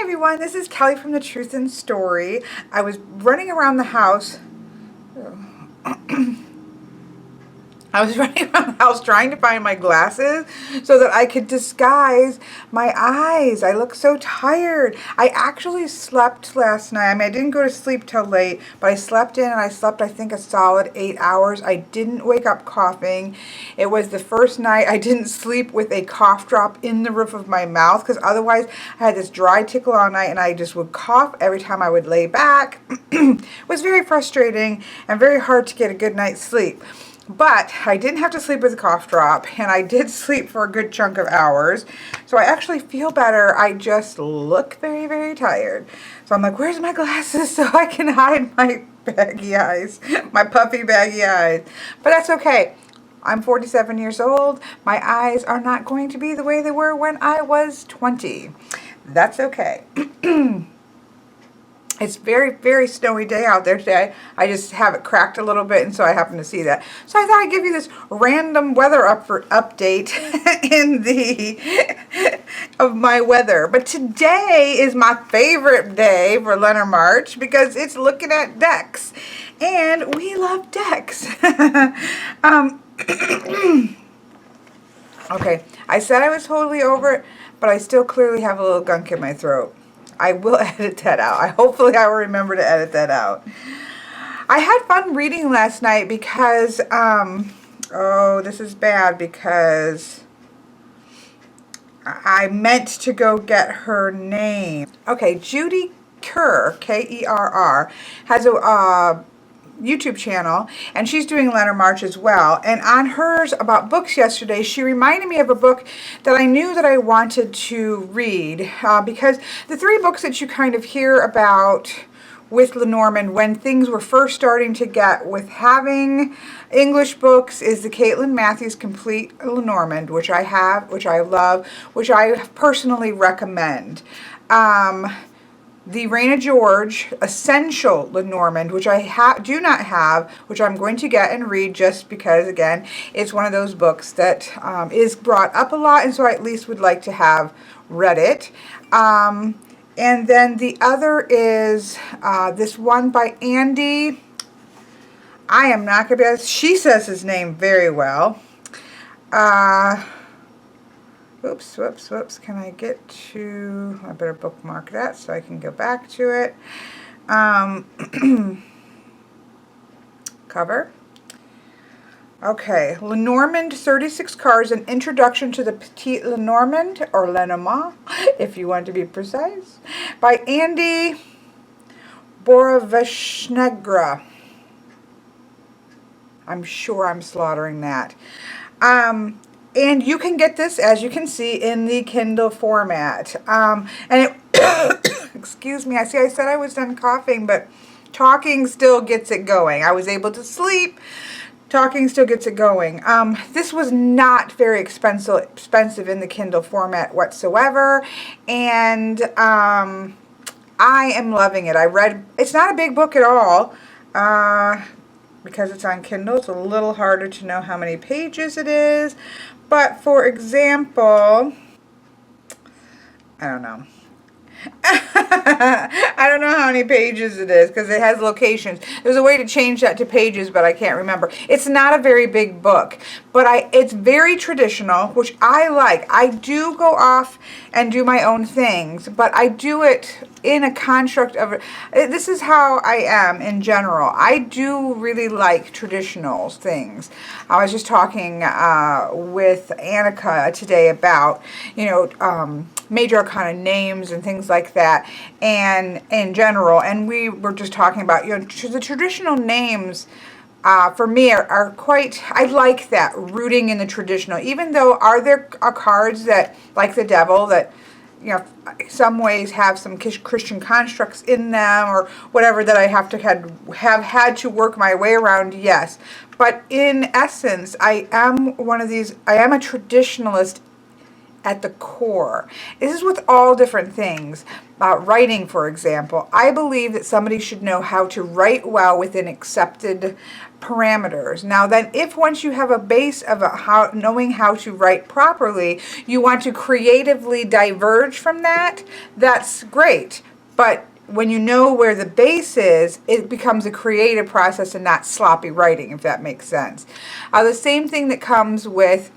everyone, this is Kelly from The Truth in Story. I was running around the house. Trying to find my glasses so that I could disguise my eyes. I look so tired. I actually slept last night. I mean, I didn't go to sleep till late, but I slept in and I slept, I think, a solid 8 hours. I didn't wake up coughing. It was the first night I didn't sleep with a cough drop in the roof of my mouth, because otherwise I had this dry tickle all night and I just would cough every time I would lay back. It was very frustrating and very hard to get a good night's sleep. But I didn't have to sleep with a cough drop, and I did sleep for a good chunk of hours. So I actually feel better. I just look very, very tired. So I'm like, where's my glasses so I can hide my baggy eyes, my puffy baggy eyes? But that's okay. I'm 47 years old. My eyes are not going to be the way they were when I was 20. That's okay. It's very, very snowy day out there today. I just have it cracked a little bit, and so I happen to see that. So I thought I'd give you this random weather update of my weather. But today is my favorite day for Lenormarch because it's looking at decks, and we love decks. Okay, I said I was totally over it, but I still clearly have a little gunk in my throat. I will edit that out. Hopefully I will remember to edit that out. I had fun reading last night because, oh, this is bad because I meant to go get her name. Okay, Judy Kerr, K-E-R-R, has a YouTube channel, and she's doing Lenormarch as well. And on hers about books yesterday, she reminded me of a book that I knew that I wanted to read, because the three books that you kind of hear about with Lenormand when things were first starting to get with having English books is the Caitlin Matthews Complete Lenormand, which I have, which I love, which I personally recommend. The Reina George Essential Lenormand, which I do not have, which I'm going to get and read just because, again, it's one of those books that is brought up a lot, and so I at least would like to have read it. And then the other is this one by Andy. I am not going to be able to, she says his name very well. Whoops. Can I get to, I better bookmark that so I can go back to it. Cover. Okay, Lenormand, 36 cards, an introduction to the Petit Lenormand, or Lenormand, if you want to be precise, by Andy Boroveshnegra. I'm sure I'm slaughtering that. And you can get this, as you can see, in the Kindle format. And it, excuse me, I said I was done coughing, but talking still gets it going. I was able to sleep. Talking still gets it going. This was not very expensive in the Kindle format whatsoever. And I am loving it. It's not a big book at all. Because it's on Kindle, it's a little harder to know how many pages it is. But for example, I don't know. I don't know how many pages it is because it has locations. There's a way to change that to pages, but I can't remember. It's not a very big book, but it's very traditional, which I like. I do go off and do my own things, but I do it in a construct of, this is how I am in general. I do really like traditional things. I was just talking with Annika today about, major arcana names and things like that, and in general, and we were just talking about, the traditional names for me are quite, I like that, rooting in the traditional, even though there are cards that, like the Devil, that some ways have some Christian constructs in them or whatever that I have had to work my way around, yes. But in essence, I am a traditionalist at the core. This is with all different things. Writing, for example. I believe that somebody should know how to write well within accepted parameters. Now then, if once you have a base of knowing how to write properly, you want to creatively diverge from that, that's great. But when you know where the base is, it becomes a creative process and not sloppy writing, if that makes sense. The same thing that comes with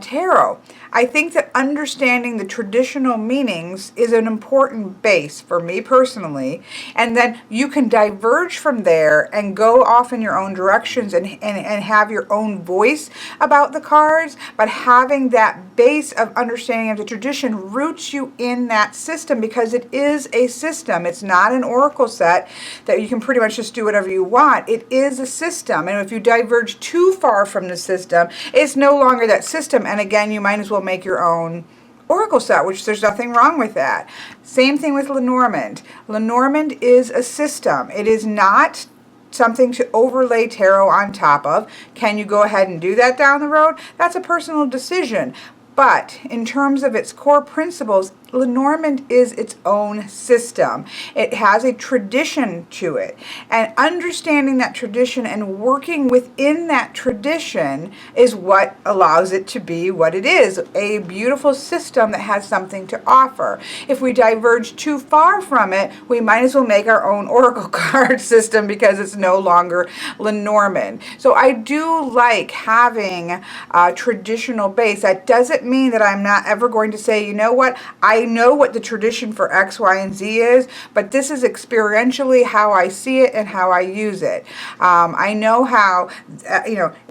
tarot. I think that understanding the traditional meanings is an important base for me personally, and then you can diverge from there and go off in your own directions and have your own voice about the cards, but having that base of understanding of the tradition roots you in that system, because it is a system. It's not an oracle set that you can pretty much just do whatever you want. It is a system, and if you diverge too far from the system, it's no longer that system, and again, you might as well make your own oracle set, which there's nothing wrong with that. Same thing with Lenormand. Lenormand is a system. It is not something to overlay tarot on top of. Can you go ahead and do that down the road? That's a personal decision. But in terms of its core principles, Lenormand is its own system. It has a tradition to it. And understanding that tradition and working within that tradition is what allows it to be what it is, a beautiful system that has something to offer. If we diverge too far from it, we might as well make our own oracle card system, because it's no longer Lenormand. So I do like having a traditional base. That doesn't mean that I'm not ever going to say, you know what, I know what the tradition for X, Y, and Z is, but this is experientially how I see it and how I use it. I know how,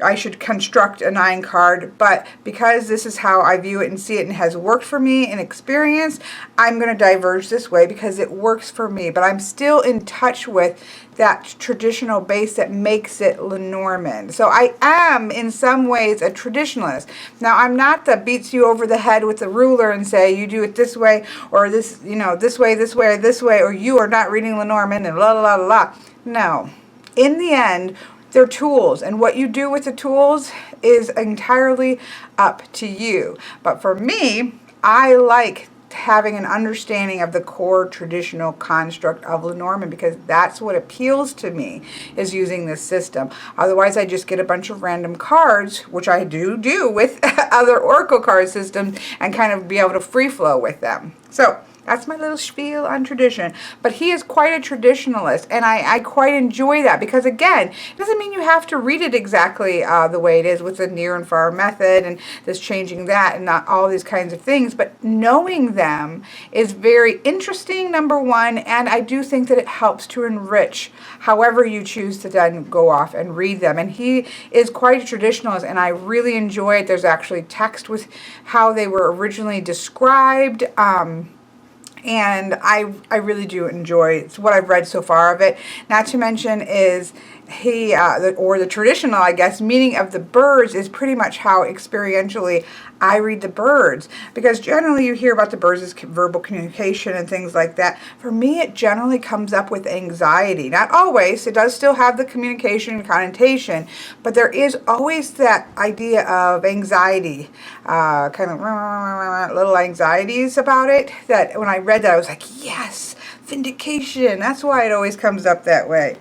I should construct a 9 card, but because this is how I view it and see it and has worked for me in experience, I'm going to diverge this way because it works for me. But I'm still in touch with that traditional base that makes it Lenormand. So I am, in some ways, a traditionalist. Now, I'm not that beats you over the head with a ruler and say, you do it this way, or this, this way, this way, or this way, or you are not reading Lenormand, and la, la, la, la. No. In the end, they're tools, and what you do with the tools is entirely up to you. But for me, I like having an understanding of the core traditional construct of Lenormand, because that's what appeals to me, is using this system. Otherwise, I just get a bunch of random cards, which I do with other oracle card systems, and kind of be able to free flow with them. So that's my little spiel on tradition. But he is quite a traditionalist, and I quite enjoy that, because again, it doesn't mean you have to read it exactly the way it is with the near and far method and this changing that and not all these kinds of things, but knowing them is very interesting, number one, and I do think that it helps to enrich however you choose to then go off and read them. And he is quite a traditionalist, and I really enjoy it. There's actually text with how they were originally described, and I really do enjoy what I've read so far of it. Not to mention is the traditional, I guess, meaning of the birds is pretty much how experientially I read the birds, because generally you hear about the birds as verbal communication and things like that. For me, it generally comes up with anxiety. Not always. It does still have the communication and connotation, but there is always that idea of anxiety, kind of little anxieties about it, that when I read that, I was like, yes, vindication. That's why it always comes up that way.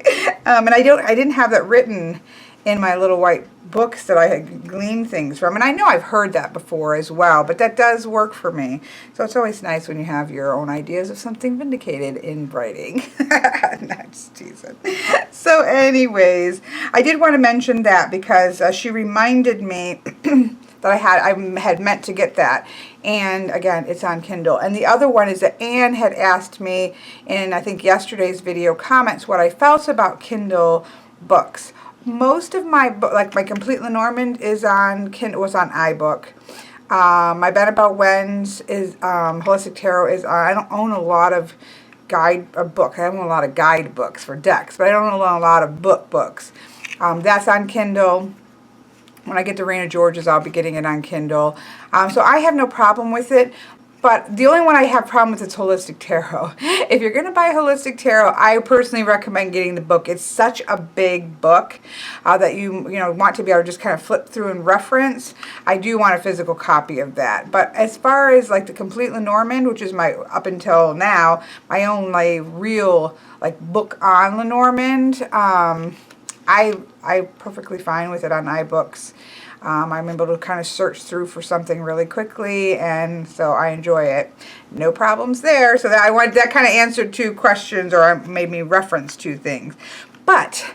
And I didn't have that written in my little white books that I had gleaned things from. And I know I've heard that before as well, but that does work for me. So it's always nice when you have your own ideas of something vindicated in writing. Not just teasing. So anyways, I did want to mention that because she reminded me that I had meant to get that. And again, it's on Kindle. And the other one is that Anne had asked me in, I think, yesterday's video comments what I felt about Kindle books. Most of my book, like my Complete Lenormand, is on Kindle, was on iBook. My Ben About When's is Holistic Tarot is on. I don't own a lot of books. I own a lot of guide books for decks, but I don't own a lot of books. That's on Kindle. When I get to Raina George's, I'll be getting it on Kindle. So I have no problem with it. But the only one I have problem with is Holistic Tarot. If you're going to buy Holistic Tarot, I personally recommend getting the book. It's such a big book that you want to be able to just kind of flip through and reference. I do want a physical copy of that. But as far as like the Complete Lenormand, which is my, up until now, my own like real like book on Lenormand, I'm perfectly fine with it on iBooks. I'm able to kind of search through for something really quickly, and so I enjoy it. No problems there. So that kind of answered 2 questions, or made me reference 2 things. But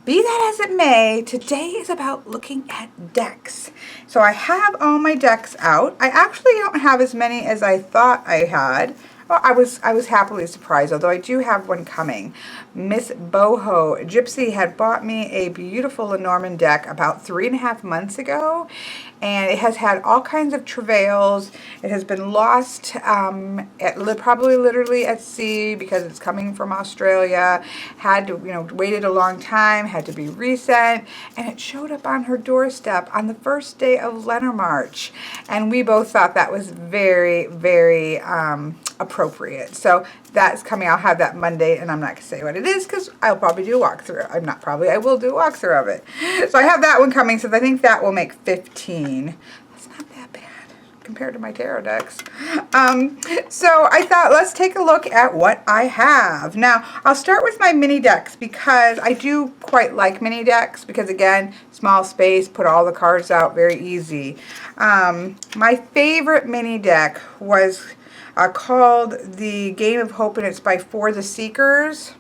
be that as it may, today is about looking at decks. So I have all my decks out. I actually don't have as many as I thought I had. Well, I was happily surprised, although I do have one coming. Miss Boho Gypsy had bought me a beautiful Lenormand deck about 3.5 months ago, and it has had all kinds of travails. It has been lost probably literally at sea because it's coming from Australia. Had to, waited a long time, had to be resent, and it showed up on her doorstep on the first day of Lenormarch, and we both thought that was very, very appropriate. So that's coming. I'll have that Monday, and I'm not going to say what it is because I'll probably do a walkthrough. I will do a walkthrough of it. So I have that one coming, so I think that will make 15. That's not that bad compared to my tarot decks. So I thought, let's take a look at what I have. Now, I'll start with my mini decks because I do quite like mini decks because, again, small space, put all the cards out, very easy. My favorite mini deck was called the Game of Hope, and it's by For the Seekers.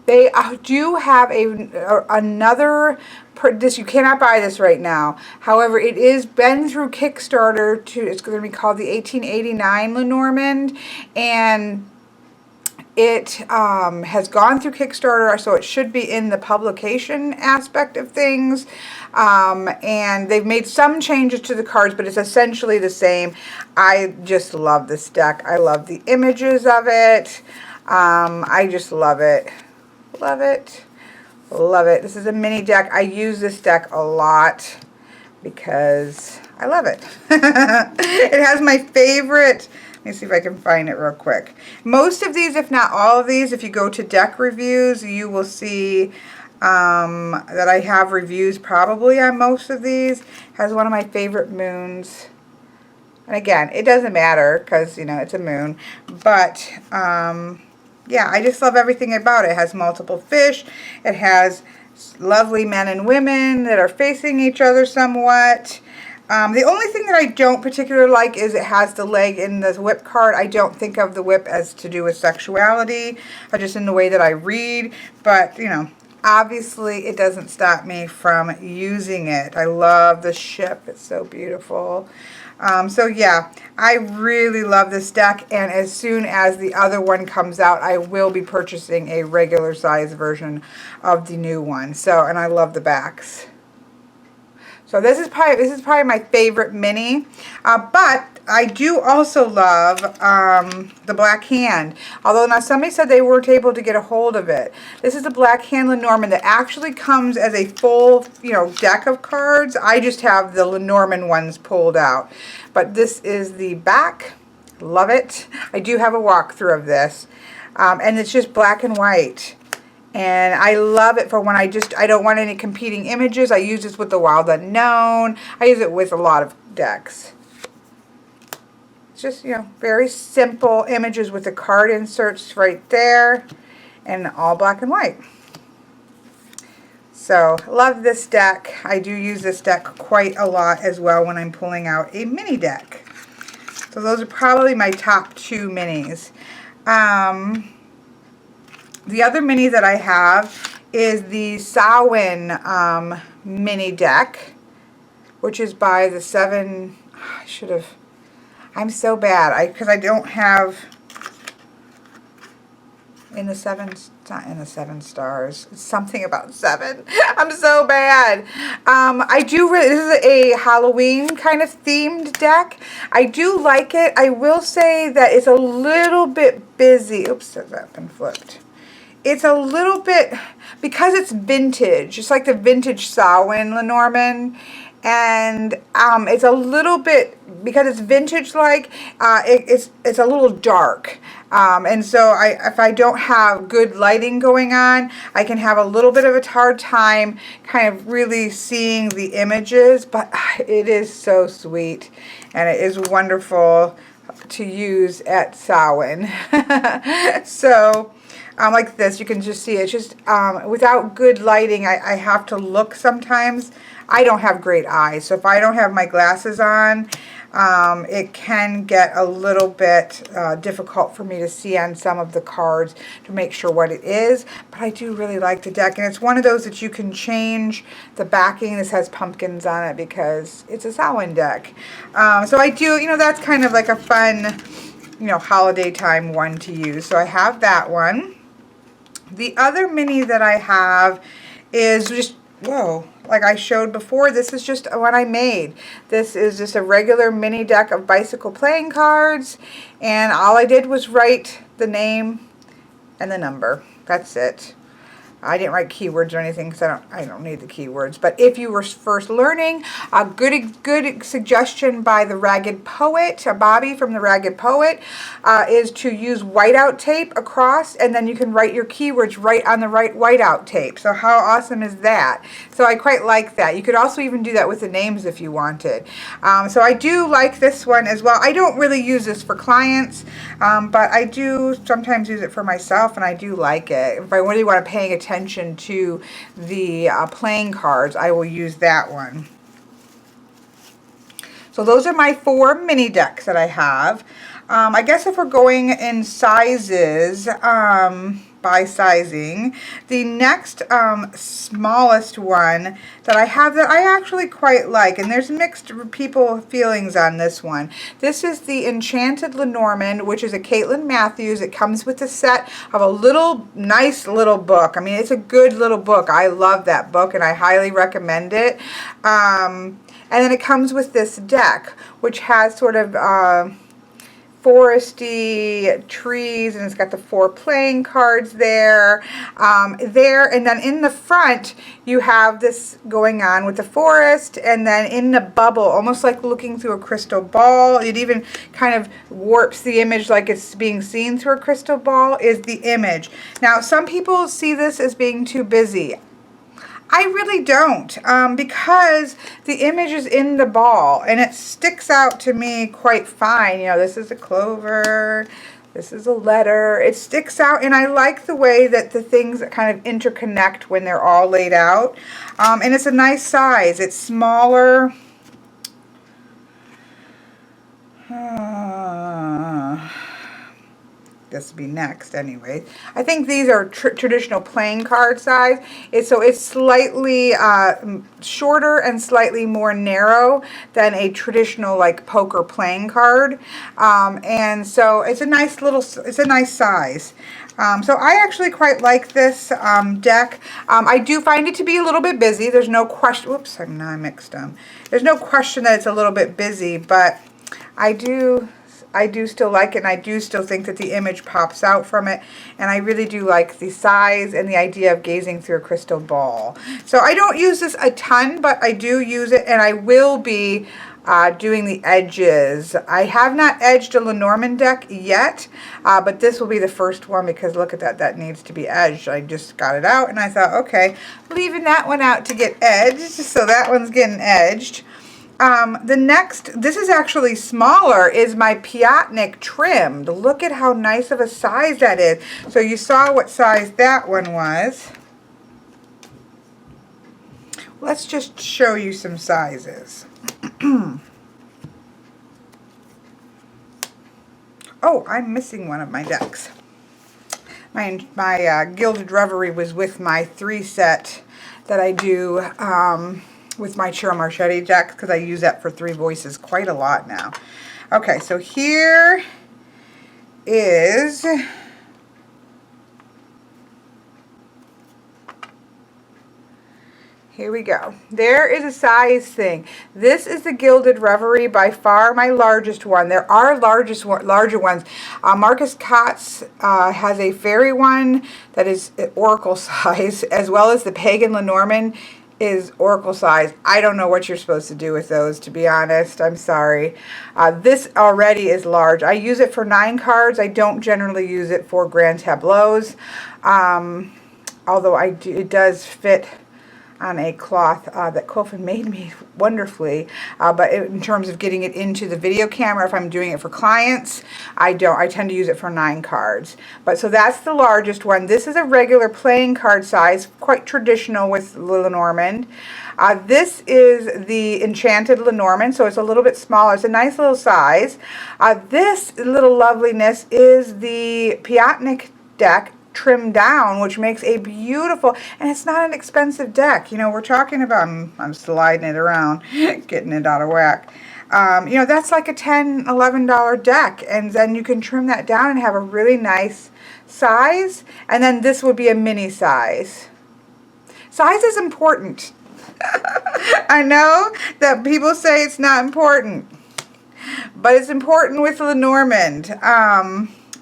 They do have another, you cannot buy this right now. However, it is been through Kickstarter it's going to be called the 1889 Lenormand, and it has gone through Kickstarter, so it should be in the publication aspect of things. And they've made some changes to the cards, but it's essentially the same. I just love this deck. I love the images of it. I just love it. Love it. Love it. This is a mini deck. I use this deck a lot because I love it. It has my favorite. Let me see if I can find it real quick. Most of these, if not all of these, if you go to deck reviews, you will see that I have reviews probably on most of these. Has one of my favorite moons. And again, it doesn't matter because, it's a moon. But, yeah, I just love everything about it. It has multiple fish. It has lovely men and women that are facing each other somewhat. The only thing that I don't particularly like is it has the leg in the whip card. I don't think of the whip as to do with sexuality, or just in the way that I read. But, obviously it doesn't stop me from using it. I love the ship. It's so beautiful. So yeah, I really love this deck, and as soon as the other one comes out, I will be purchasing a regular size version of the new one. So, and I love the backs. So this is probably my favorite mini, but I do also love the Black Hand. Although now somebody said they weren't able to get a hold of it. This is the Black Hand Lenormand that actually comes as a full, deck of cards. I just have the Lenormand ones pulled out. But this is the back. Love it. I do have a walkthrough of this, and it's just black and white. And I love it for when I don't want any competing images. I use this with the Wild Unknown. I use it with a lot of decks. It's just, very simple images with the card inserts right there. And all black and white. So, love this deck. I do use this deck quite a lot as well when I'm pulling out a mini deck. So those are probably my top 2 minis. The other mini that I have is the Samhain mini deck, which is by the 7, I'm so bad, because I don't have, in the 7, it's not in the 7 stars, it's something about 7, I'm so bad. This is a Halloween kind of themed deck. I do like it. I will say that it's a little bit busy. Oops, that's been flipped. It's a little bit, because it's vintage, it's like the vintage Samhain Lenormand, and it's a little bit, because it's vintage-like, it's a little dark. And so if I don't have good lighting going on, I can have a little bit of a hard time kind of really seeing the images, but it is so sweet, and it is wonderful to use at Samhain. So, like this. You can just see it's just without good lighting, I have to look sometimes. I don't have great eyes, so if I don't have my glasses on, it can get a little bit difficult for me to see on some of the cards to make sure what it is. But I do really like the deck, and it's one of those that you can change the backing. This has pumpkins on it because it's a Samhain deck. So I do, you know, that's kind of like a fun, you know, holiday time one to use. So I have that one. The other mini that I have is just, whoa, like I showed before, this is just what I made. This is just a regular mini deck of bicycle playing cards, and all I did was write the name and the number. That's it. I didn't write keywords or anything because I don't need the keywords. But if you were first learning, a good suggestion by the Ragged Poet, Bobby from the Ragged Poet, is to use whiteout tape across, and then you can write your keywords right on the right whiteout tape. So how awesome is that? So I quite like that. You could also even do that with the names if you wanted. So I do like this one as well. I don't really use this for clients, but I do sometimes use it for myself, and I do like it. If I really want to pay attention to the playing cards, I will use that one. So those are my 4 mini decks that I have. I guess if we're going in sizes, by sizing, the next smallest one that I have that I actually quite like, and there's mixed feelings on this one. This is the Enchanted Lenormand, which is a Caitlin Matthews. It comes with a set of a nice little book. I mean, it's a good little book. I love that book, and I highly recommend it. And then it comes with this deck, which has sort of foresty trees, and it's got the 4 playing cards there, and then in the front you have this going on with the forest, and then in the bubble, almost like looking through a crystal ball. It even kind of warps the image like it's being seen through a crystal ball, is the image. Now, some people see this as being too busy. I really don't, because the image is in the ball, and it sticks out to me quite fine. You know, this is a clover, this is a letter. It sticks out, and I like the way that the things kind of interconnect when they're all laid out. And it's a nice size. It's smaller. This will be next anyway. I think these are traditional playing card size. So it's slightly shorter and slightly more narrow than a traditional like poker playing card. And so it's a nice size. So I actually quite like this deck. I do find it to be a little bit busy. There's no question. Whoops, now I mixed them. There's no question that it's a little bit busy, but I do still like it, and I do still think that the image pops out from it, and I really do like the size and the idea of gazing through a crystal ball. So I don't use this a ton, but I do use it, and I will be doing the edges. I have not edged a Lenormand deck yet, but this will be the first one, because look at that, that needs to be edged. I just got it out, and I thought, okay, leaving that one out to get edged, so that one's getting edged. The next, this is actually smaller, is my Piatnik trimmed. Look at how nice of a size that is. So you saw what size that one was. Let's just show you some sizes. Oh, I'm missing one of my decks. My Gilded Reverie was with my 3 set that I do with my Cheryl Marchetti deck, because I use that for 3 voices quite a lot now. Okay, so here is here we go. There is a size thing. This is the Gilded Reverie, by far my largest one. There are larger ones. Marcus Kotz has a fairy one that is oracle size, as well as the Pagan Lenormand is oracle size. I don't know what you're supposed to do with those, to be honest. I'm sorry. This already is large. I use it for 9 cards. I don't generally use it for grand tableaus, although it does fit on a cloth that Quilfin made me wonderfully, but in terms of getting it into the video camera, if I'm doing it for clients, I tend to use it for 9 cards. But so that's the largest one. This is a regular playing card size, quite traditional with Lenormand. This is the Enchanted Lenormand, so it's a little bit smaller. It's a nice little size. This little loveliness is the Piatnik deck trimmed down, which makes a beautiful, and it's not an expensive deck. You know, we're talking about, I'm sliding it around, getting it out of whack. You know, that's like a $10, $11 deck, and then you can trim that down and have a really nice size, and then this would be a mini size. Size is important. I know that people say it's not important, but it's important with Lenormand.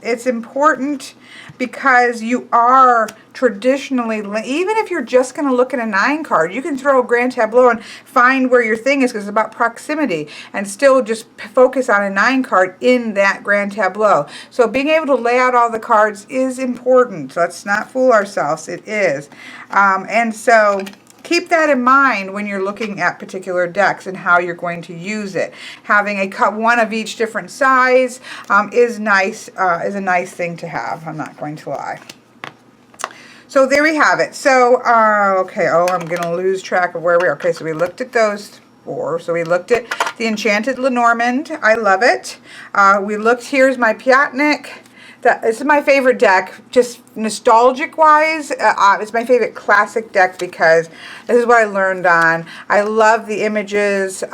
It's important because you are traditionally, even if you're just going to look at a 9 card, you can throw a grand tableau and find where your thing is because it's about proximity and still just focus on a 9 card in that grand tableau. So being able to lay out all the cards is important. Let's not fool ourselves. It is. And so keep that in mind when you're looking at particular decks and how you're going to use it. Having one of each different size is nice. Is a nice thing to have. I'm not going to lie. So there we have it. So okay. Oh, I'm going to lose track of where we are. Okay, so we looked at those 4. So we looked at the Enchanted Lenormand. I love it. We looked. Here's my Piatnik. This is my favorite deck, just nostalgic-wise. It's my favorite classic deck because this is what I learned on. I love the images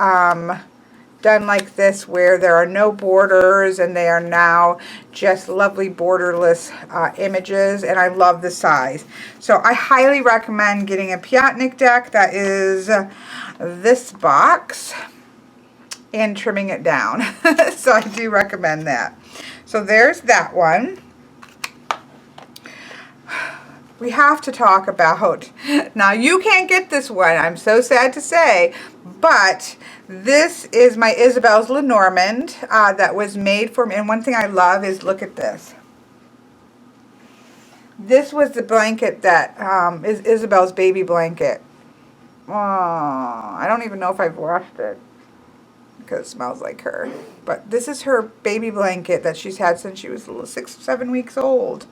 done like this where there are no borders and they are now just lovely borderless images, and I love the size. So I highly recommend getting a Piatnik deck that is this box and trimming it down. So I do recommend that. So there's that one. We have to talk about, now you can't get this one, I'm so sad to say, but this is my Isabel's Lenormand that was made for me. And one thing I love is, look at this. This was the blanket that is Isabel's baby blanket. Oh, I don't even know if I've washed it because it smells like her. But this is her baby blanket that she's had since she was 7 weeks old.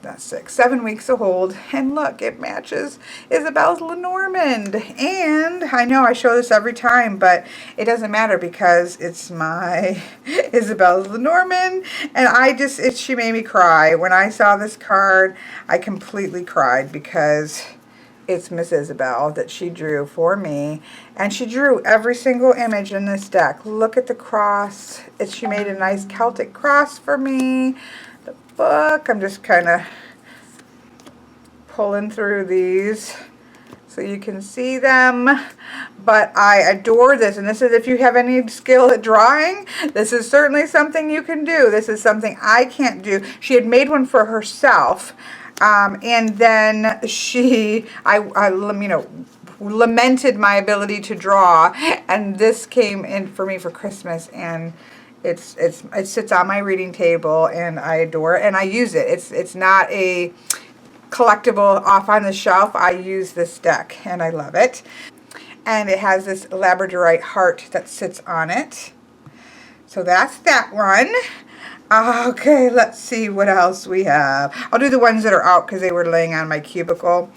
Not 6, 7 weeks old. And look, it matches Isabel's Lenormand. And I know I show this every time, but it doesn't matter because it's my Isabel's Lenormand. And she made me cry. When I saw this card, I completely cried because it's Miss Isabel that she drew for me, and she drew every single image in this deck. Look at the cross. She made a nice Celtic cross for me. The book, I'm just kind of pulling through these so you can see them, but I adore this, and this is, if you have any skill at drawing, this is certainly something you can do. This is something I can't do. She had made one for herself. And then I lamented my ability to draw, and this came in for me for Christmas, and it sits on my reading table, and I adore it, and I use it. It's not a collectible off on the shelf. I use this deck, and I love it. And it has this labradorite heart that sits on it. So that's that one. Okay, let's see what else we have. I'll do the ones that are out because they were laying on my cubicle.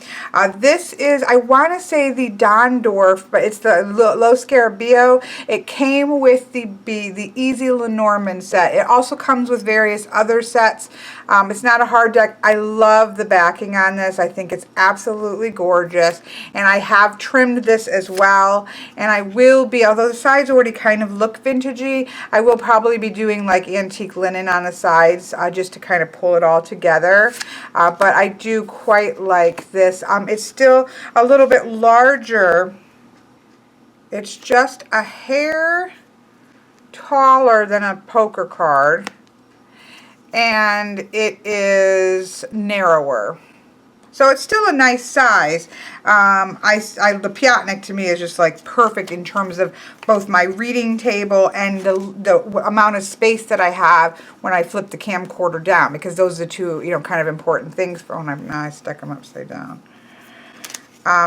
This is, I want to say the Dondorf, but it's the Lo Scarabeo. It came with the Easy Lenormand set. It also comes with various other sets. It's not a hard deck. I love the backing on this. I think it's absolutely gorgeous. And I have trimmed this as well. And I will be, although the sides already kind of look vintagey, I will probably be doing like antique linen on the sides just to kind of pull it all together. But I do quite like this. It's still a little bit larger. It's just a hair taller than a poker card, and it is narrower. So it's still a nice size. The Piatnik to me is just like perfect in terms of both my reading table and the amount of space that I have when I flip the camcorder down, because those are the two, kind of important things for when I stuck them upside down.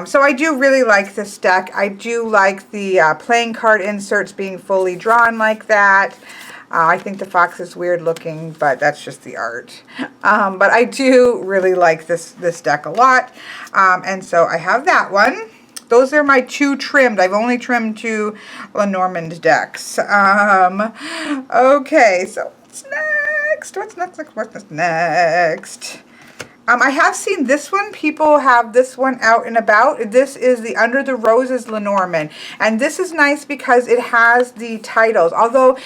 So I do really like this deck. I do like the playing card inserts being fully drawn like that. I think the fox is weird looking, but that's just the art. But I do really like this deck a lot. And so I have that one. Those are my 2 trimmed. I've only trimmed 2 Lenormand decks. Okay, so what's next? What's next? I have seen this one. People have this one out and about. This is the Under the Roses Lenormand. And this is nice because it has the titles. Although,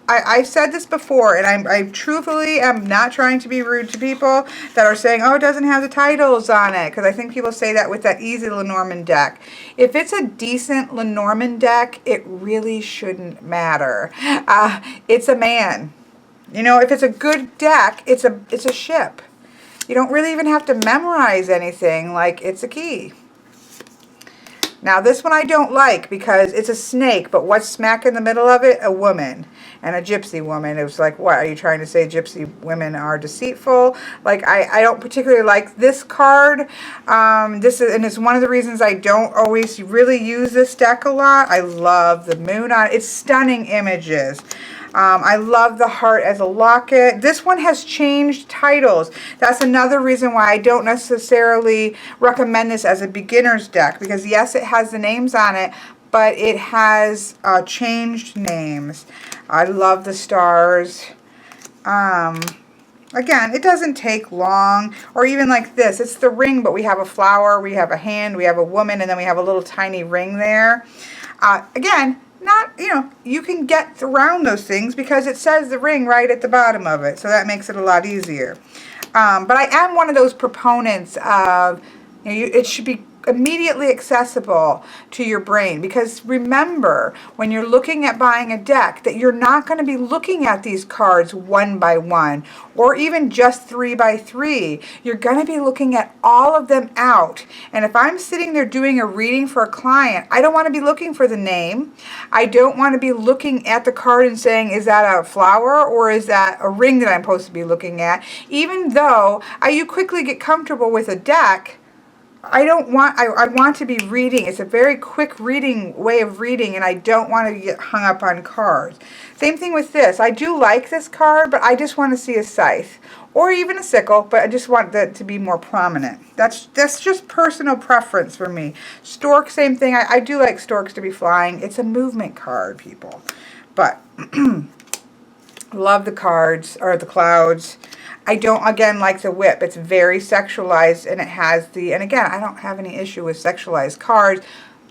I've said this before, and I truthfully am not trying to be rude to people that are saying, oh, it doesn't have the titles on it. Because I think people say that with that easy Lenormand deck. If it's a decent Lenormand deck, it really shouldn't matter. It's a man. You know, if it's a good deck, it's a ship. You don't really even have to memorize anything, like it's a key. Now this one I don't like because it's a snake, but what's smack in the middle of it? A woman, and a gypsy woman. It was like, what, are you trying to say gypsy women are deceitful? Like, I don't particularly like this card. And it's one of the reasons I don't always really use this deck a lot. I love the moon on it. It's stunning images. I love the heart as a locket. This one has changed titles. That's another reason why I don't necessarily recommend this as a beginner's deck. Because yes, it has the names on it, but it has changed names. I love the stars. Again, it doesn't take long. Or even like this. It's the ring, but we have a flower, we have a hand, we have a woman, and then we have a little tiny ring there. Again, not, you know, you can get around those things because it says the ring right at the bottom of it. So that makes it a lot easier. But I am one of those proponents of, you know, it should be immediately accessible to your brain, because remember, when you're looking at buying a deck, that you're not going to be looking at these cards one by one or even just 3 by 3. You're going to be looking at all of them out. And if I'm sitting there doing a reading for a client, I don't want to be looking for the name. I don't want to be looking at the card and saying, is that a flower or is that a ring that I'm supposed to be looking at? Even though you quickly get comfortable with a deck, I want to be reading. It's a very quick way of reading, and I don't want to get hung up on cards. Same thing with this. I do like this card, but I just want to see a scythe or even a sickle, but I just want that to be more prominent. That's just personal preference for me. Stork, same thing. I do like storks to be flying. It's a movement card, people. But love the cards, or the clouds. I don't, again, like the whip. It's very sexualized, and it has and again, I don't have any issue with sexualized cards.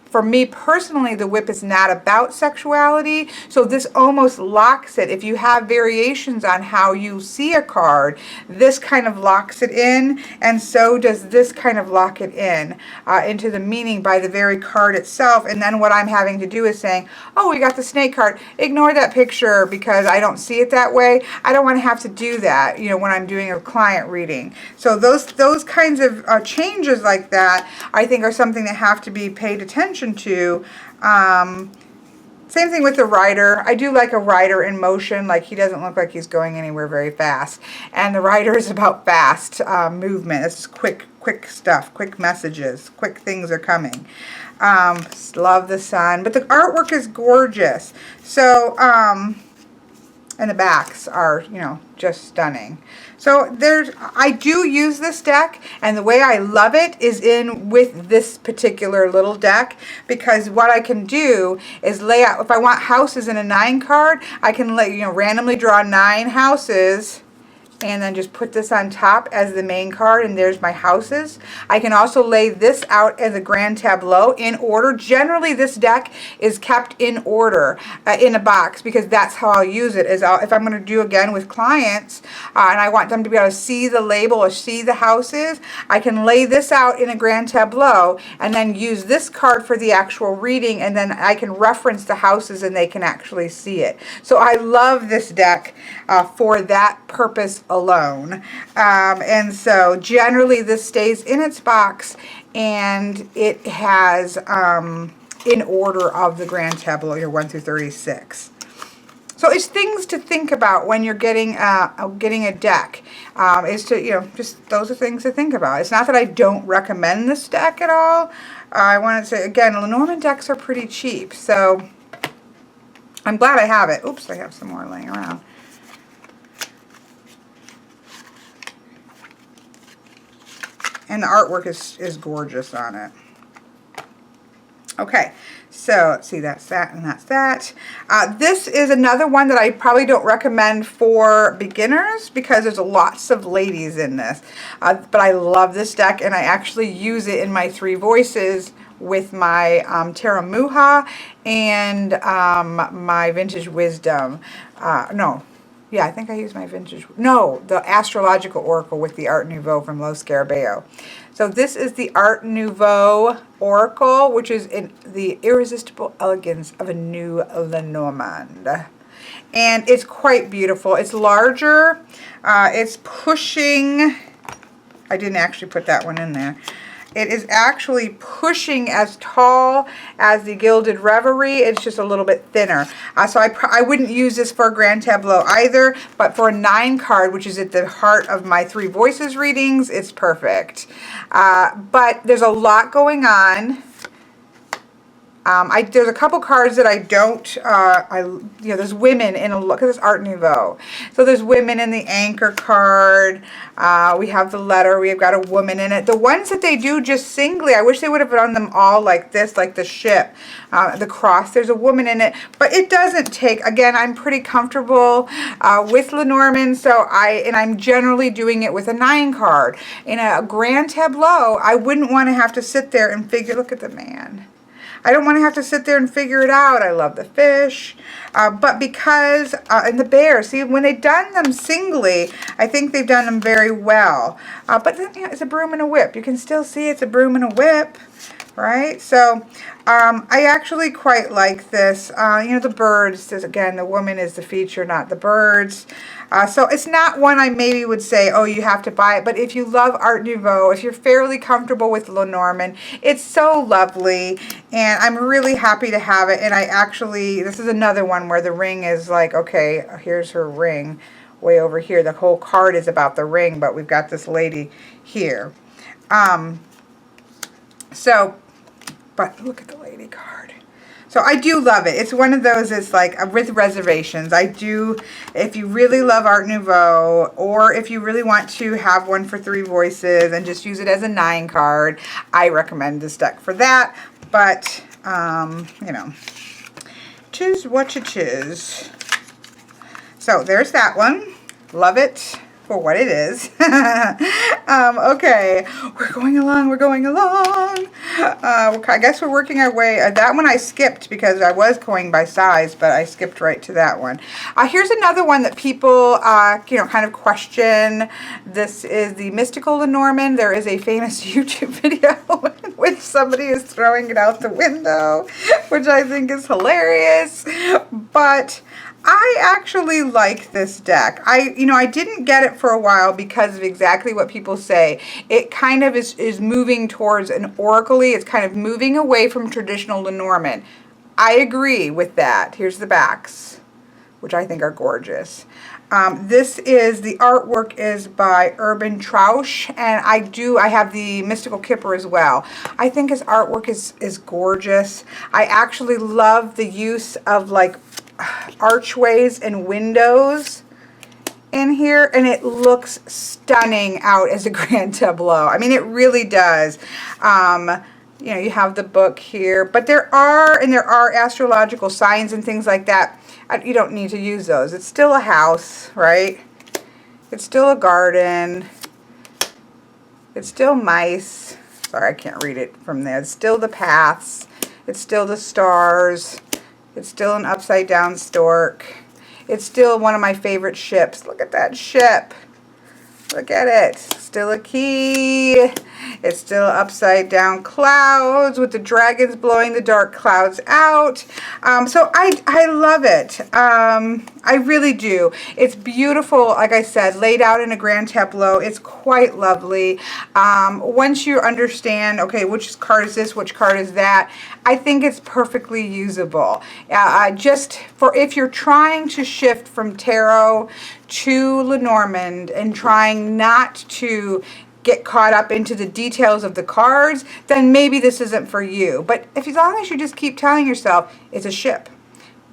For me personally, the whip is not about sexuality, so this almost locks it. If you have variations on how you see a card, this kind of locks it in, and so does this kind of lock it in into the meaning by the very card itself. And then what I'm having to do is saying, oh, we got the snake card. Ignore that picture because I don't see it that way. I don't want to have to do that, you know, when I'm doing a client reading. So those kinds of changes like that, I think, are something that have to be paid attention to. Same thing with the rider. I do like a rider in motion. Like, he doesn't look like he's going anywhere very fast. And the rider is about fast movement. It's just quick stuff, quick messages, quick things are coming. Love the sun. But the artwork is gorgeous. So, and the backs are, you know, just stunning. So I do use this deck, and the way I love it is with this particular little deck, because what I can do is lay out, if I want houses in a 9 card, I can randomly draw 9 houses and then just put this on top as the main card, and there's my houses. I can also lay this out as a grand tableau in order. Generally, this deck is kept in order in a box, because that's how I'll use it. If I'm going to do, again, with clients, and I want them to be able to see the label or see the houses, I can lay this out in a grand tableau and then use this card for the actual reading, and then I can reference the houses and they can actually see it. So I love this deck for that purpose alone. And so generally this stays in its box, and it has in order of the grand tableau, your 1 through 36. So it's things to think about when you're getting a deck. Is to, you know, just those are things to think about. It's not that I don't recommend this deck at all. I want to say, again, Lenormand decks are pretty cheap. So I'm glad I have it. Oops, I have some more laying around. And the artwork is gorgeous on it. Okay, so let's see, that's that and that's that. This is another one that I probably don't recommend for beginners because there's lots of ladies in this. But I love this deck, and I actually use it in my 3 voices with my Tarot Muha and my Vintage Wisdom. Yeah, I think I use my Vintage... No, the Astrological Oracle with the Art Nouveau from Lo Scarabeo. So this is the Art Nouveau Oracle, which is in the irresistible elegance of a new Lenormand. And it's quite beautiful. It's larger. It's pushing... I didn't actually put that one in there. It is actually pushing as tall as the Gilded Reverie. It's just a little bit thinner. So I wouldn't use this for a Grand Tableau either, but for a 9 card, which is at the heart of my 3 voices readings, it's perfect. But there's a lot going on. There's a couple cards that I don't, you know, there's women in look at this Art Nouveau. So there's women in the anchor card. We have the letter. We have got a woman in it. The ones that they do just singly, I wish they would have done them all like this, like the ship, the cross. There's a woman in it, but it doesn't take, again, I'm pretty comfortable with Lenormand, so I'm generally doing it with a 9 card. In a Grand Tableau, I wouldn't want to have to sit there and figure, look at the man. I don't want to have to sit there and figure it out. I love the fish. But because, and the bear, see, when they've done them singly, I think they've done them very well. But then, you know, it's a broom and a whip. You can still see it's a broom and a whip, right? So I actually quite like this. You know, the birds, again, the woman is the feature, not the birds. So it's not one I maybe would say, oh, you have to buy it. But if you love Art Nouveau, if you're fairly comfortable with Lenormand, it's so lovely. And I'm really happy to have it. And I actually, this is another one where the ring is like, okay, here's her ring way over here. The whole card is about the ring, but we've got this lady here. But look at the lady card. So I do love it. It's one of those, it's like with reservations. I do, if you really love Art Nouveau, or if you really want to have one for 3 voices and just use it as a 9 card, I recommend this deck for that. But, you know, 'tis what it is. So there's that one. Love it for what it is. Okay, we're going along. I guess we're working our way. That one I skipped because I was going by size, but I skipped right to that one. Here's another one that people, you know, kind of question. This is the Mystical Lenormand. There is a famous YouTube video in which somebody is throwing it out the window, which I think is hilarious. But I actually like this deck. You know, I didn't get it for a while because of exactly what people say. It kind of is moving towards an oracle-y. It's kind of moving away from traditional Lenormand. I agree with that. Here's the backs, which I think are gorgeous. This is, the artwork is by Urban Trausch, and I have the Mystical Kipper as well. I think his artwork is gorgeous. I actually love the use of like archways and windows in here, and it looks stunning out as a Grand Tableau. I mean, it really does. You know, you have the book here, but there are astrological signs and things like that. You don't need to use those. It's still a house, right? It's still a garden. It's still mice. Sorry, I can't read it from there. It's still the paths. It's still the stars. It's still an upside down stork. It's still one of my favorite ships. Look at that ship. Look at it. still a key. It's still upside down clouds with the dragons blowing the dark clouds out. So I love it. I really do. It's beautiful, like I said, laid out in a grand tableau. It's quite lovely. Once you understand, okay, which card is this, which card is that, I think it's perfectly usable. Just for if you're trying to shift from tarot to Lenormand and trying not to get caught up into the details of the cards, then maybe this isn't for you. But as long as you just keep telling yourself, it's a ship,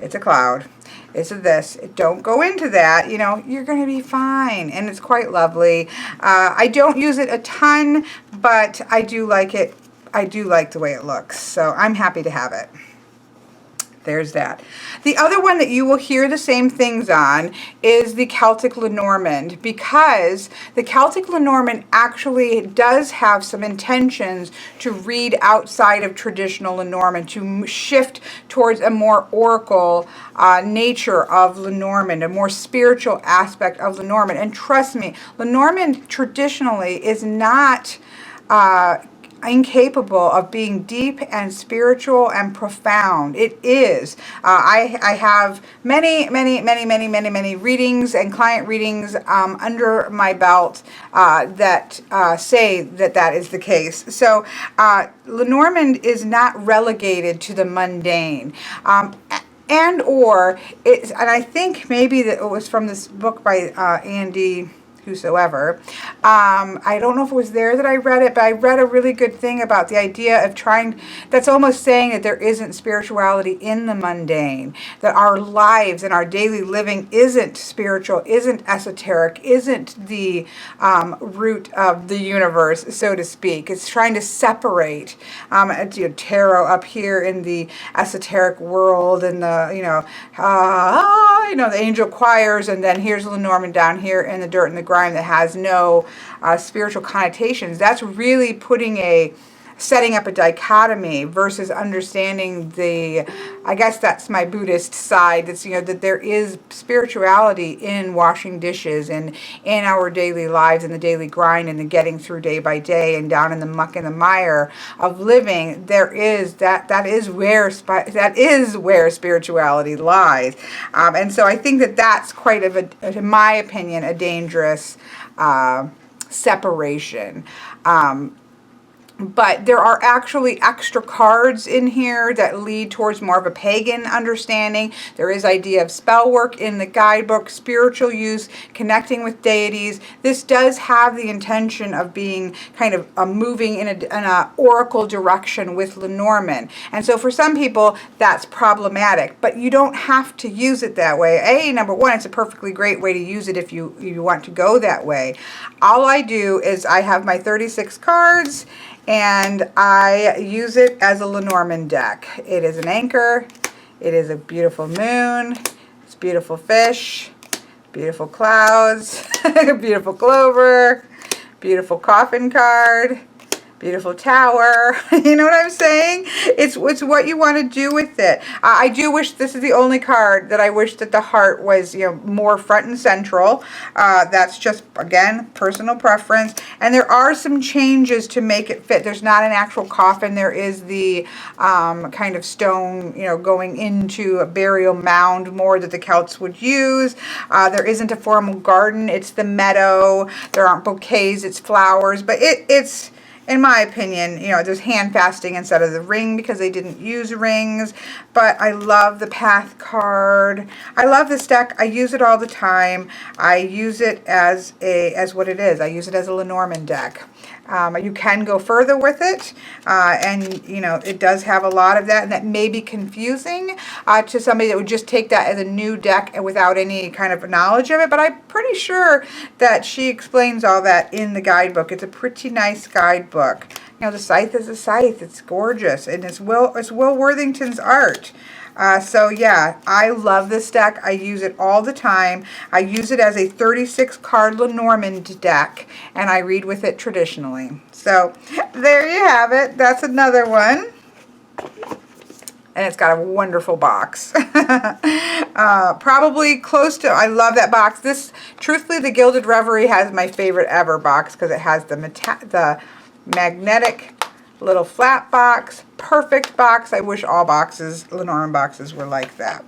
it's a cloud, it's a this, don't go into that, you know, you're going to be fine. And it's quite lovely. I don't use it a ton, but I do like it. I do like the way it looks. So I'm happy to have it. There's that. The other one that you will hear the same things on is the Celtic Lenormand, because the Celtic Lenormand actually does have some intentions to read outside of traditional Lenormand, to shift towards a more oracle nature of Lenormand, a more spiritual aspect of Lenormand. And trust me, Lenormand traditionally is not incapable of being deep and spiritual and profound. It is. I have many readings and client readings under my belt that say that that is the case. So Lenormand is not relegated to the mundane. And I think maybe that it was from this book by Andy whosoever. I don't know if it was there that I read it, but I read a really good thing about the idea of that's almost saying that there isn't spirituality in the mundane, that our lives and our daily living isn't spiritual, isn't esoteric, isn't the root of the universe, so to speak. It's trying to separate tarot up here in the esoteric world and the, the angel choirs, and then here's Lenormand down here in the dirt and the grime that has no spiritual connotations. That's really setting up a dichotomy versus understanding I guess that's my Buddhist side. That's, that there is spirituality in washing dishes and in our daily lives and the daily grind and the getting through day by day and down in the muck and the mire of living. There is that is where spirituality lies. And so I think that that's quite in my opinion, a dangerous separation. But there are actually extra cards in here that lead towards more of a pagan understanding. There is idea of spell work in the guidebook, spiritual use, connecting with deities. This does have the intention of being kind of moving in a oracle direction with Lenormand. And so for some people, that's problematic. But you don't have to use it that way. Number one, it's a perfectly great way to use it if you want to go that way. All I do is I have my 36 cards, and I use it as a Lenormand deck. It is an anchor. It is a beautiful moon. It's beautiful fish, beautiful clouds, beautiful clover, beautiful coffin card, beautiful tower. You know what I'm saying? It's what you want to do with it. I do wish this is the only card that I wish that the heart was more front and central. That's just, again, personal preference. And there are some changes to make it fit. There's not an actual coffin. There is the kind of stone, going into a burial mound more that the Celts would use. There isn't a formal garden. It's the meadow. There aren't bouquets. It's flowers. But it's in my opinion, there's hand fasting instead of the ring because they didn't use rings. But I love the path card. I love this deck. I use it all the time. I use it as what it is. I use it as a Lenormand deck. You can go further with it, and it does have a lot of that, and that may be confusing to somebody that would just take that as a new deck and without any kind of knowledge of it. But I'm pretty sure that she explains all that in the guidebook. It's a pretty nice guidebook. The scythe is a scythe. It's gorgeous, and it's Will Worthington's art. So yeah, I love this deck. I use it all the time. I use it as a 36 card Lenormand deck, and I read with it traditionally. So there you have it. That's another one. And it's got a wonderful box. Probably close to, I love that box. This, truthfully, the Gilded Reverie has my favorite ever box because it has the magnetic little flat box, perfect box. I wish all boxes, Lenormand boxes, were like that.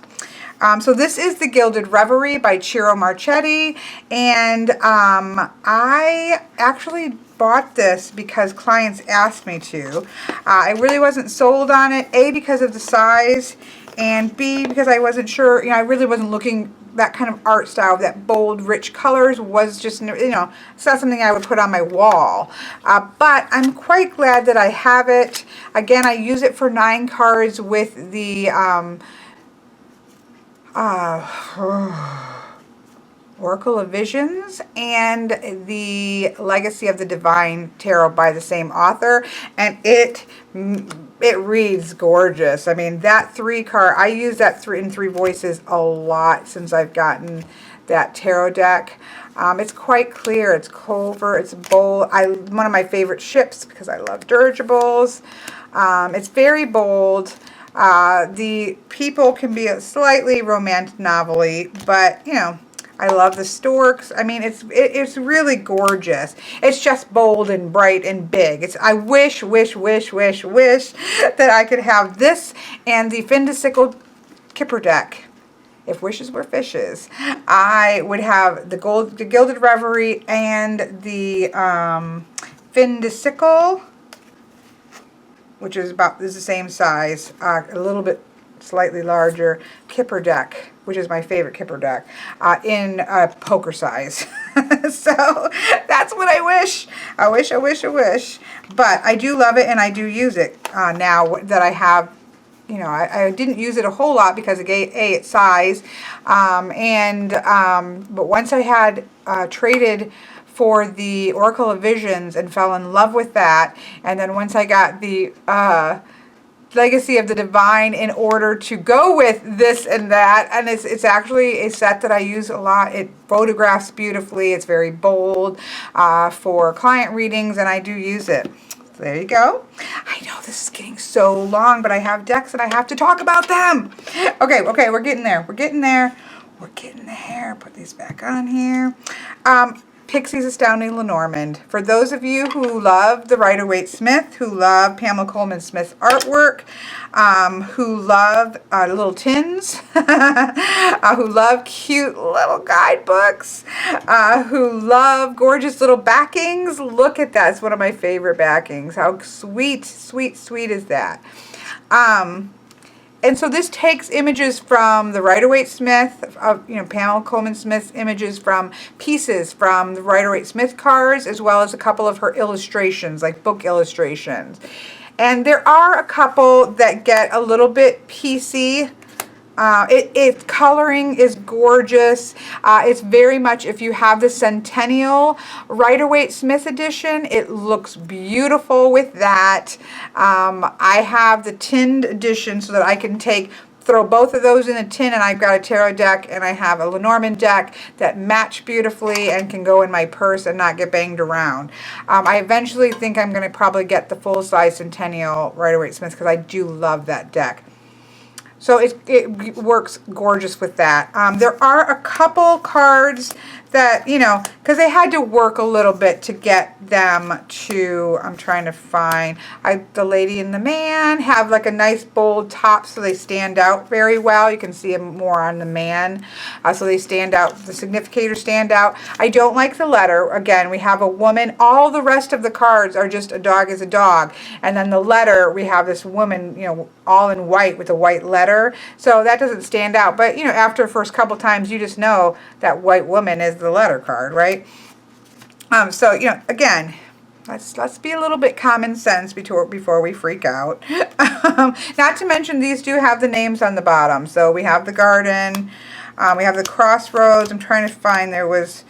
So this is the Gilded Reverie by Ciro Marchetti, and I actually bought this because clients asked me to. I really wasn't sold on it, A, because of the size, and B, because I wasn't sure, I really wasn't looking, that kind of art style, that bold, rich colors was just, it's not something I would put on my wall. But I'm quite glad that I have it. Again, I use it for 9 cards with the Oracle of Visions and the Legacy of the Divine Tarot by the same author, and it reads gorgeous. I mean, that 3 card, I use that in 3 voices a lot since I've gotten that tarot deck. It's quite clear, it's covert, it's bold. One of my favorite ships because I love dirigibles. It's very bold. The people can be slightly romantic novel-y, but I love the storks. I mean, it's really gorgeous. It's just bold and bright and big. I wish that I could have this and the Fin de Sickle Kipper deck. If wishes were fishes, I would have the Gilded Reverie and the Fin de Sickle, which is the same size, a little bit slightly larger Kipper deck, which is my favorite Kipper deck, in poker size. So that's what I wish. I wish. But I do love it, and I do use it now that I have. I didn't use it a whole lot because of its size, but once I had traded for the Oracle of Visions and fell in love with that, and then once I got the Legacy of the Divine in order to go with this and that, and it's actually a set that I use a lot. It photographs beautifully. It's very bold for client readings, and I do use it. So there you go. I know this is getting so long, but I have decks and I have to talk about them. Okay, we're getting there. We're getting there. Put these back on here. Pixie's Astounding Lenormand. For those of you who love the Rider-Waite-Smith, who love Pamela Coleman Smith's artwork, who love little tins, who love cute little guidebooks, who love gorgeous little backings, look at that. It's one of my favorite backings. How sweet is that? And so this takes images from the Rider-Waite-Smith, Pamela Coleman Smith's images from pieces from the Rider-Waite-Smith cards, as well as a couple of her illustrations, like book illustrations. And there are a couple that get a little bit piecey. Its coloring is gorgeous. It's very much, if you have the Centennial Rider-Waite-Smith edition, it looks beautiful with that. I have the tinned edition so that I can throw both of those in a tin, and I've got a tarot deck and I have a Lenormand deck that match beautifully and can go in my purse and not get banged around. I eventually think I'm going to probably get the full-size Centennial Rider-Waite-Smith because I do love that deck. So it works gorgeous with that. There are a couple cards that, because they had to work a little bit to get them to, I'm trying to find, the Lady and the Man have like a nice bold top so they stand out very well. You can see them more on the man. So they stand out, the significators stand out. I don't like the letter. Again, we have a woman. All the rest of the cards are just a dog is a dog. And then the letter, we have this woman, all in white with a white letter. So that doesn't stand out. But, after the first couple times, you just know that white woman is the letter card, right? So, again, let's be a little bit common sense before we freak out. Not to mention, these do have the names on the bottom. So we have the garden. We have the crossroads. I'm trying to find, there was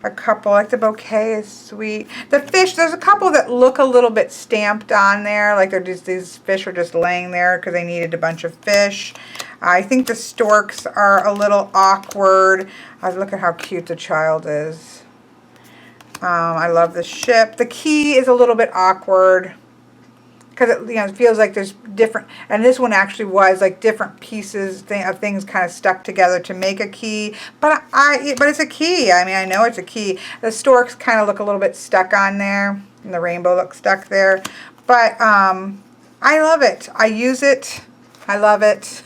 a couple, like the bouquet is sweet. The fish, there's a couple that look a little bit stamped on there, like these fish are just laying there because they needed a bunch of fish. I think the storks are a little awkward. Look at how cute the child is. I love the ship. The key is a little bit awkward. because it, you know, it feels like there's different, and this one actually was like different pieces of things kind of stuck together to make a key, but it's a key. I mean, I know it's a key. The storks kind of look a little bit stuck on there, and the rainbow looks stuck there, but I love it. I use it. I love it.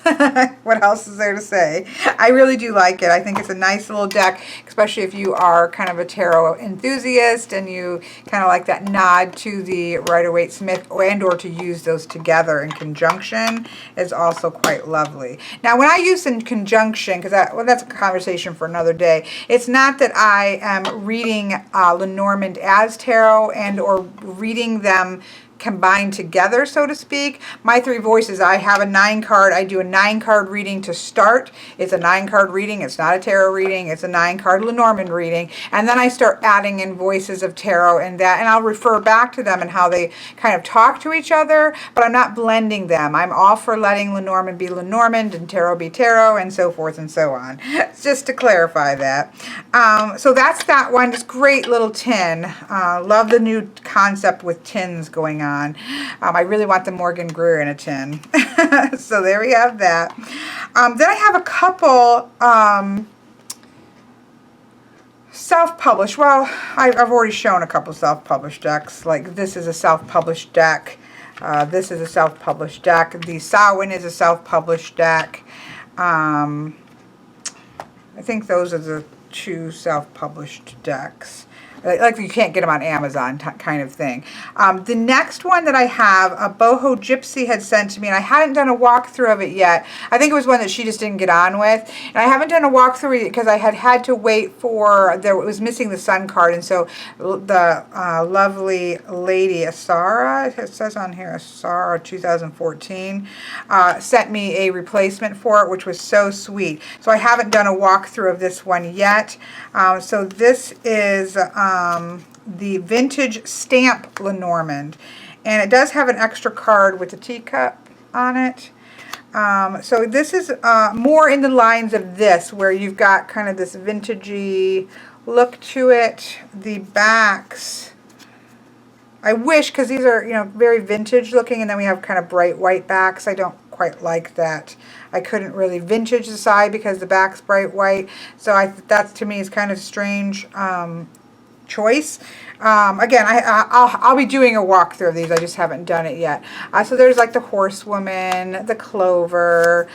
What else is there to say? I really do like it. I think it's a nice little deck, especially if you are kind of a tarot enthusiast and you kind of like that nod to the Rider-Waite-Smith, and or to use those together in conjunction is also quite lovely. Now, when I use in conjunction, because that's a conversation for another day, it's not that I am reading Lenormand as tarot and or reading them combined together, so to speak. My three voices, I have a 9-card. I do a 9-card reading to start. It's a 9-card reading. It's not a tarot reading. It's a 9-card Lenormand reading. And then I start adding in voices of tarot and that, and I'll refer back to them and how they kind of talk to each other, but I'm not blending them. I'm all for letting Lenormand be Lenormand and tarot be tarot and so forth and so on. Just to clarify that. So that's that one. Just great little tin. Love the new concept with tins going on. I really want the Morgan Greer in a tin. So there we have that. Then I have a couple self-published. Well, I've already shown a couple self-published decks. Like this is a self-published deck. This is a self-published deck. The Samhain is a self-published deck. I think those are the two self-published decks. Like you can't get them on Amazon kind of thing. The next one that I have, a Boho Gypsy had sent to me, and I hadn't done a walkthrough of it yet. I think it was one that she just didn't get on with. And I haven't done a walkthrough because I had to wait for, it was missing the sun card. And so the lovely lady, Asara, it says on here, Asara 2014, sent me a replacement for it, which was so sweet. So I haven't done a walkthrough of this one yet. So this is the vintage stamp Lenormand, and it does have an extra card with a teacup on it. So this is more in the lines of this, where you've got kind of this vintagey look to it. The backs, I wish, because these are, you know, very vintage looking, and then we have kind of bright white backs. I don't quite like that. I couldn't really vintage the side because the back's bright white. So that to me is kind of strange choice. Again, I'll be doing a walkthrough of these. I just haven't done it yet. So there's like the horsewoman, the clover,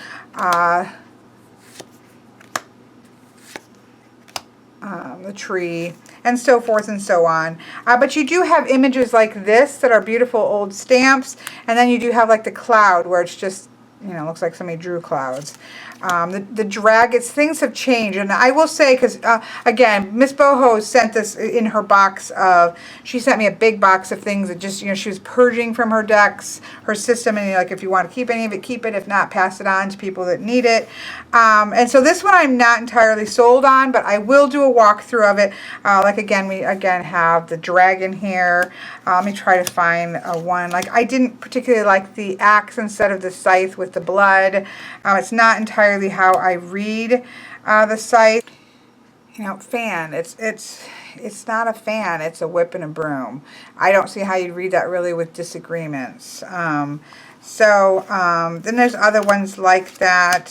the tree, and so forth and so on. But you do have images like this that are beautiful old stamps, and then you do have like the cloud where it's just, you know, looks like somebody drew clouds. The dragons, things have changed, and I will say, because again, Miss Boho sent this in her box of, she sent me a big box of things that just, you know, she was purging from her decks, her system, and like, if you want to keep any of it, keep it. If not, pass it on to people that need it. And so this one I'm not entirely sold on, but I will do a walkthrough of it. Like again, we have the dragon here. Let me try to find one. Like, I didn't particularly like the axe instead of the scythe with the blood. It's not entirely how I read the scythe. You know, fan. It's not a fan. It's a whip and a broom. I don't see how you'd read that really with disagreements. Then there's other ones like that.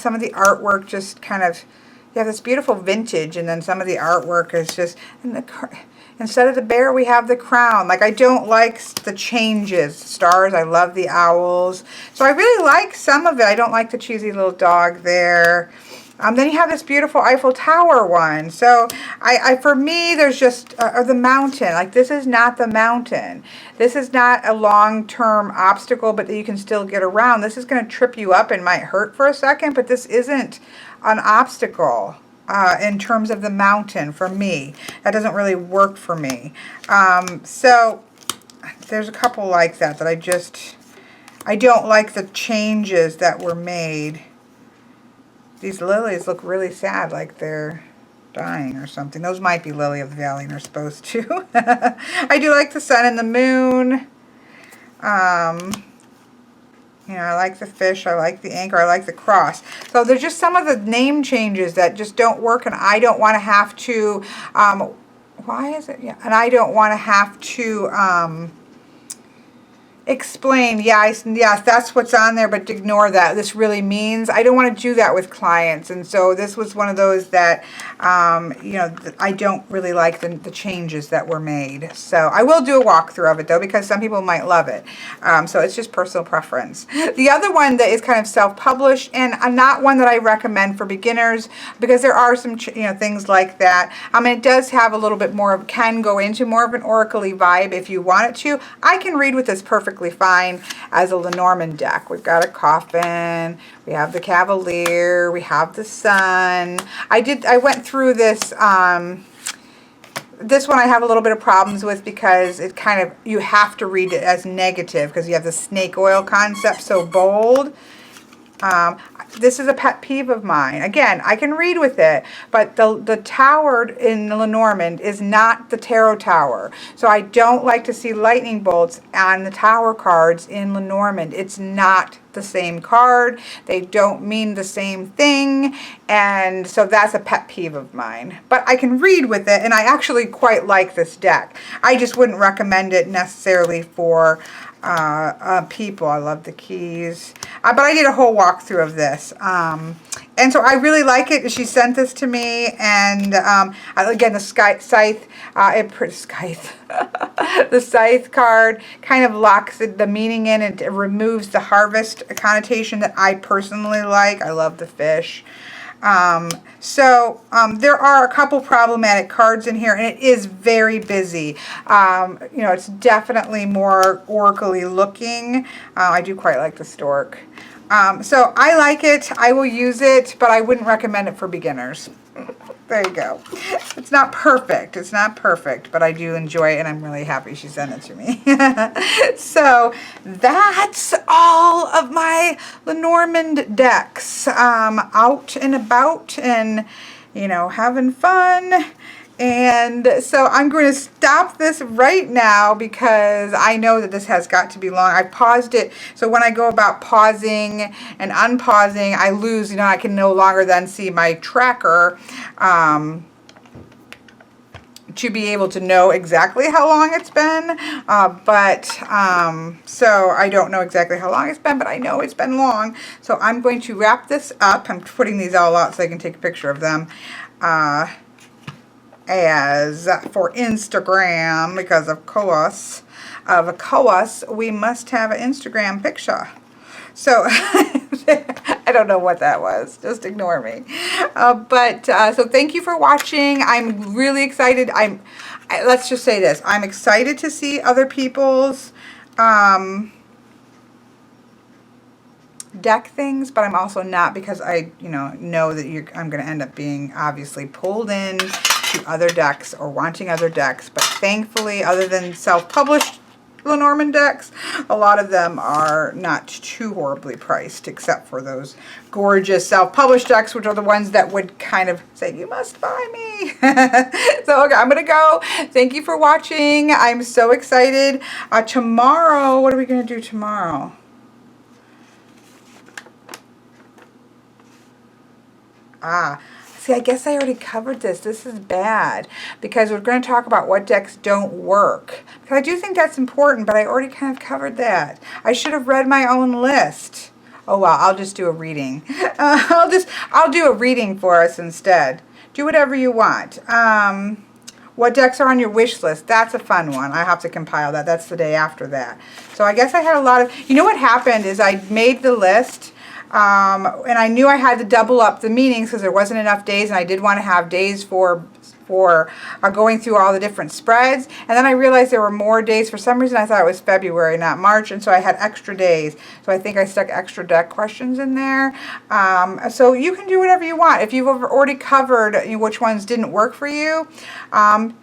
Some of the artwork just kind of, you have this beautiful vintage, and then some of the artwork is just, instead of the bear, we have the crown. Like, I don't like the changes. Stars, I love the owls. So I really like some of it. I don't like the cheesy little dog there. Then you have this beautiful Eiffel Tower one. So for me, there's just the mountain. Like, this is not the mountain. This is not a long-term obstacle, but that you can still get around. This is going to trip you up and might hurt for a second, but this isn't an obstacle. In terms of the mountain, for me, that doesn't really work for me. So there's a couple like that I don't like the changes that were made. These lilies look really sad, like they're dying or something. Those might be lily of the valley, and they're supposed to. I do like the sun and the moon. You know, I like the fish, I like the anchor, I like the cross. So there's just some of the name changes that just don't work, and I don't want to have to, why is it? Yeah, and I don't want to have to Explain, yes, that's what's on there, but ignore that. This really means, I don't want to do that with clients. And so this was one of those that, you know, I don't really like the changes that were made. So I will do a walkthrough of it though, because some people might love it. So it's just personal preference. The other one that is kind of self-published, and not one that I recommend for beginners, because there are some, you know, things like that. It does have a little bit more of, can go into more of an oracle-y vibe if you want it to. I can read with this perfectly fine as a Lenormand deck. We've got a coffin, we have the Cavalier, we have the Sun. I went through this, this one I have a little bit of problems with because it kind of, you have to read it as negative because you have the snake oil concept so bold. This is a pet peeve of mine. Again, I can read with it, but the tower in Lenormand is not the tarot tower. So I don't like to see lightning bolts on the tower cards in Lenormand. It's not the same card. They don't mean the same thing. And so that's a pet peeve of mine. But I can read with it, and I actually quite like this deck. I just wouldn't recommend it necessarily for people. I love the keys. But I did a whole walkthrough of this. And so I really like it. She sent this to me, and again, the scythe, the scythe card kind of locks the meaning in, and it removes the harvest connotation that I personally like. I love the fish. There are a couple problematic cards in here, and it is very busy. You know, it's definitely more oracle-y looking. I do quite like the stork. So I like it. I will use it, but I wouldn't recommend it for beginners. There you go. It's not perfect. It's not perfect, but I do enjoy it, and I'm really happy she sent it to me. So that's all of my Lenormand decks. Out and about and, you know, having fun. And so I'm going to stop this right now because I know that this has got to be long. I paused it. So when I go about pausing and unpausing, I lose, you know, I can no longer then see my tracker to be able to know exactly how long it's been. So I don't know exactly how long it's been, but I know it's been long. So I'm going to wrap this up. I'm putting these all out so I can take a picture of them. As for Instagram, because of course, we must have an Instagram picture. So I don't know what that was. Just ignore me. So thank you for watching. I'm really excited. Let's just say this. I'm excited to see other people's deck things, but I'm also not, because I know that I'm going to end up being obviously pulled in to other decks or wanting other decks. But thankfully, other than self-published Lenormand decks, a lot of them are not too horribly priced, except for those gorgeous self-published decks, which are the ones that would kind of say, you must buy me. So, okay, I'm going to go. Thank you for watching. I'm so excited. Tomorrow, what are we going to do tomorrow? See, I guess I already covered this. This is bad, because we're going to talk about what decks don't work. Because I do think that's important, but I already kind of covered that. I should have read my own list. Oh well, I'll just do a reading. I'll do a reading for us instead. Do whatever you want. What decks are on your wish list? That's a fun one. I have to compile that. That's the day after that. So I guess I had a lot of, you know what happened is I made the list, and I knew I had to double up the meetings because there wasn't enough days, and I did want to have days for going through all the different spreads. And then I realized there were more days. For some reason I thought it was February, not March, and so I had extra days. So I think I stuck extra deck questions in there. So you can do whatever you want. If you've already covered which ones didn't work for you,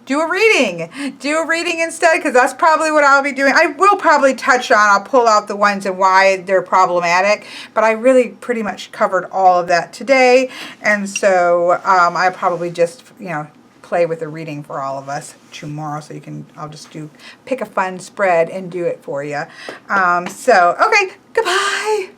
do a reading. Do a reading instead, because that's probably what I'll be doing. I will probably touch on, I'll pull out the ones and why they're problematic, but I really pretty much covered all of that today. And so I probably just, play with a reading for all of us tomorrow, so I'll just pick a fun spread and do it for you. Okay, goodbye.